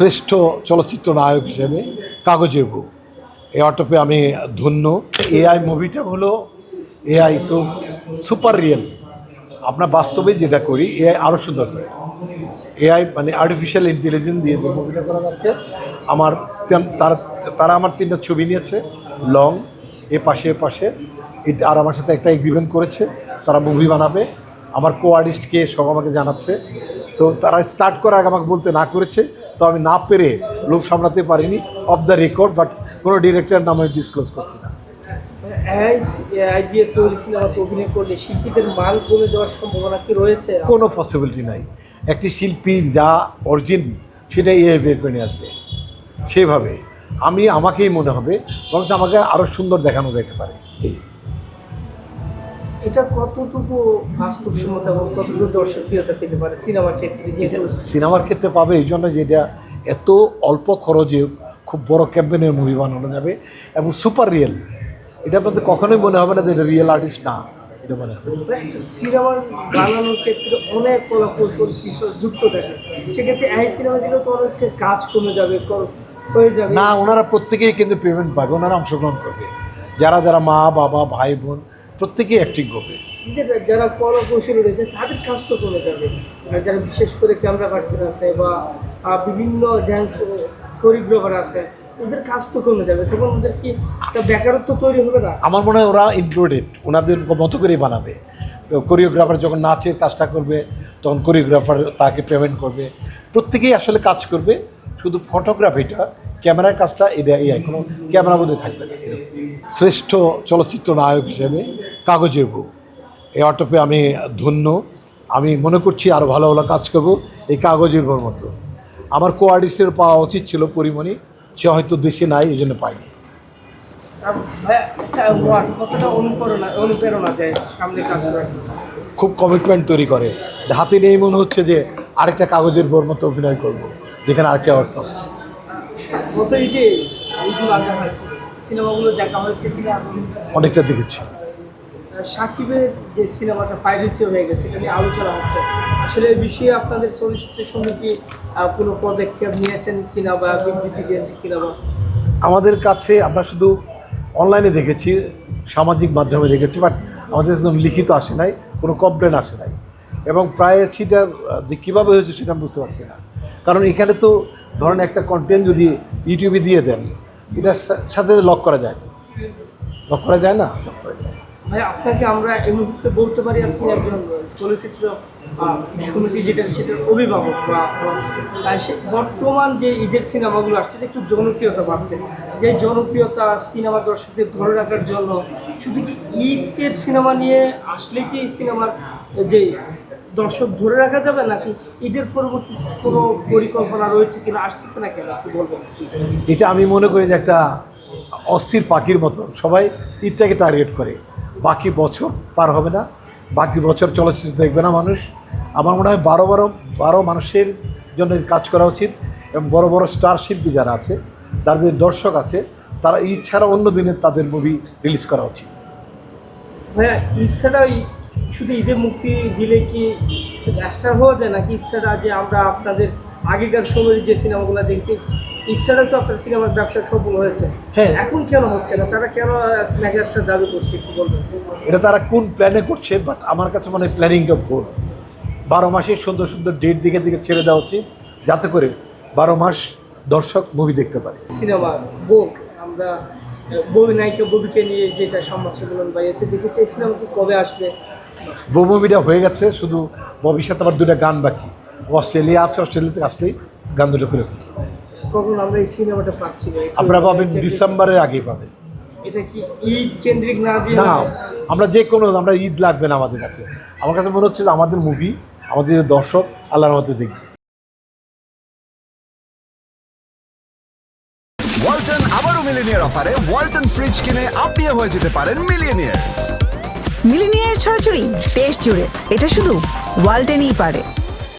শ্রেষ্ঠ চলচ্চিত্র নায়ক হিসেবে কাগজের বউ এই অ্যাওয়ার্ডটা পেয়ে আমি ধন্য। এআই মুভিটা হলো এআই তো সুপার রিয়েল, আপনার বাস্তবে যেটা করি এআই আরও সুন্দর করে। এআই মানে আর্টিফিশিয়াল ইন্টেলিজেন্স দিয়ে যে মুভিটা করা যাচ্ছে, আমার তারা আমার 3টা ছবি নিয়েছে লং, এ পাশে এটা, আর আমার সাথে একটা এগ্রিমেন্ট করেছে তারা মুভি বানাবে। আমার আর্টিস্টকে সব আমাকে জানাচ্ছে, তো তারা স্টার্ট করার আগে আমাকে বলতে না করেছে, তো আমি না পেরে লোভ সামলাতে পারিনি, অফ দ্য রেকর্ড, বাট কোনো ডিরেক্টরের নাম আমি ডিসক্লোজ করছি না। এআই দিয়ে তৈরি সিনেমাতে অভিনয় করলে শিল্পীদের মান কমে যাওয়ার সম্ভাবনা কি রয়েছে? কোনো পসিবিলিটি নাই। একটি শিল্পীর যা অরিজিন সেটা এআই বের করে নিয়ে আসবে সেভাবে আমাকেই মনে হবে, বরং আমাকে আরও সুন্দর দেখানো যেতে পারে। এটা কতটুকু বাস্তবসম্মত এবং কতটুকু দর্শকপ্রিয়তা পেতে পারে সিনেমার ক্ষেত্রে? এটা সিনেমার ক্ষেত্রে পাবে এই জন্য যে এটা এত অল্প খরচে খুব বড় ক্যাম্পেনের মুভি বানানো যাবে এবং সুপার রিয়েল। এটার মধ্যে কখনোই মনে হবে না যে এটা রিয়েল আর্টিস্ট না, এটা মনে হবে। সিনেমা বানানোর ক্ষেত্রে অনেক কলা কৌশল যুক্ত থাকে, সেক্ষেত্রে এই সিনেমা দিলেও তো অনেক কাজ কমে যাবে, হয়ে যাবে না। ওনারা প্রত্যেকেই কিন্তু পেমেন্ট পাবে, ওনারা অংশগ্রহণ করবে, যারা মা বাবা ভাই বোন প্রত্যেকেই অ্যাক্টিং করবে। যারা কলা কৌশলী রয়েছে তাদের কাজ তো কমে যাবে, যারা বিশেষ করে ক্যামেরা পার্সন আছে বা বিভিন্ন ড্যান্স কোরিওগ্রাফার আছে, ওদের কাজ তো কমে যাবে, তখন ওদের কি একটা বেকারত্ব তৈরি হবে না? আমার মনে হয় ওরা ইনক্লুডেড, ওনাদের মতো করেই বানাবে। কোরিওগ্রাফার যখন নাচের কাজটা করবে তখন কোরিওগ্রাফার তাকে পেমেন্ট করবে, প্রত্যেকেই আসলে কাজ করবে। শুধু ফটোগ্রাফিটা, ক্যামেরার কাজটা এটা এআই, কোনো ক্যামেরা বোধে থাকবে না। এরকম শ্রেষ্ঠ চলচ্চিত্র নায়ক হিসেবে কাগজের বউ এই অ্যাওয়ার্ডটা পেয়ে আমি ধন্য। আমি মনে করছি আরও ভালো ভালো কাজ করব এই কাগজের বউর মতো। আমার আর্টিস্টের পাওয়া উচিত ছিল পরিমণি, সে হয়তো দেশে নাই, এই জন্য পাইনি। কতটা অনুপ্রেরণা দেয় সামনে কাজ করার? খুব কমিটমেন্ট তৈরি করে, হাতে নেই মনে হচ্ছে যে আরেকটা কাগজের বউর মতো অভিনয় করব, যেখানে আরেকটা অর্থ। গত ঈদে ঈদুল আজহা সিনেমাগুলো দেখা হয়েছে কিনা? অনেকটা দেখেছি। সাকিবের যে সিনেমাটা পাইরেসি হয়ে গেছে, এটা নিয়ে আলোচনা হচ্ছে, আসলে এই বিষয়ে আপনাদের চলচ্চিত্র সমিতি কোনো পদক্ষেপ নিয়েছেন কিনা বা বিবৃতি দিয়েছে কিনা? বা আমাদের কাছে আমরা শুধু অনলাইনে দেখেছি, সামাজিক মাধ্যমে দেখেছি, বাট আমাদের একদম লিখিত আসে নাই, কোনো কমপ্লেন আসে নাই। এবং প্রায় সেটা যে কীভাবে হয়েছে সেটা আমি বুঝতে পারছি না, কারণ এখানে তো ধরেন একটা কন্টেন্ট যদি ইউটিউবে দিয়ে দেন, এটার সাথে লক করা যায়, তো লক করা যায় না, লক করা যায়। ভাই, আপনাকে আমরা এই মুহূর্তে বলতে পারি আপনি একজন চলচ্চিত্র সমিতি সেটার অভিভাবক বা বর্তমান যে ঈদের সিনেমাগুলো আসছে একটু জনপ্রিয়তা পাচ্ছে, যে জনপ্রিয়তা সিনেমা দর্শকদের ধরে রাখার জন্য শুধু কি ঈদের সিনেমা নিয়ে আসলে কি এই সিনেমার যে দর্শক ধরে রাখা যাবে, নাকি ঈদের পরবর্তী কোনো পরিকল্পনা রয়েছে কিনা, আসতেছে না কেন একটু বলবেন? এটা আমি মনে করি যে একটা অস্থির পাখির মতো সবাই ঈদটাকে টার্গেট করে, বাকি বছর পার হবে না, বাকি বছর চলচ্চিত্র দেখবে না মানুষ। আমার মনে হয় বারো মানুষের জন্য কাজ করা উচিত, এবং বড় বড় স্টার শিল্পী যারা আছে, তাদের দর্শক আছে, তারা ঈদ ছাড়া অন্য দিনে তাদের মুভি রিলিজ করা উচিত। ভাইয়া, ঈদ ছাড়া শুধু ঈদে মুক্তি দিলে কি স্টার হওয়া যায়, নাকি ঈদ ছাড়া যে আমরা আপনাদের আগেকার সময়ের যে সিনেমাগুলো দেখছি, ঈদ ছাড়াও তো আপনার সিনেমার ব্যবসা সফল হয়েছে, হ্যাঁ, এখন কেন হচ্ছে না? তারা কেন মেগাস্টার দাবি করছে একটু বলবেন? এটা তারা কোন প্ল্যানে করছে, বাট আমার কাছে মনে হয় প্ল্যানিংটা ভুল। 12 মাসে সুন্দর সুন্দর ডেট দিকে ছেড়ে দেওয়া উচিত, যাতে করে 12 মাস দর্শক মুভি দেখতে পারে। সিনেমা বউ, আমরা ববি নায়িকা ববিকে নিয়ে যেটা সমাজ সম্মেলন বা এতে দেখেছি, এই সিনেমা কি কবে আসবে? বউ মুভিটা হয়ে গেছে, শুধু ববির সাথে আবার 2টা গান বাকি। অস্ট্রেলিয়া আছে, অস্ট্রেলিয়াতে আসলেই গান 2টা করে কখন আমরা এই সিনেমাটা পাচ্ছি না? আপনারা পাবেন ডিসেম্বরের আগেই পাবেন। এটা কি ঈদ কেন্দ্রিক না দিয়ে? না, আমরা আমরা ঈদ লাগবে না আমাদের কাছে। আমার কাছে মনে হচ্ছে যে আমাদের মুভি, আমাদের দর্শক আল্লাহর মধ্যে দেখবে। ওয়ালটন আবারও মিলিনিয়ার অফারে ওয়ালটন ফ্রিজ কিনে আপনিও হয়ে যেতে পারেন মিলিয়নিয়ার। মিলিনিয়ার ছড়াছড়ি দেশ জুড়ে, এটা শুধু ওয়ালটেনই পারে।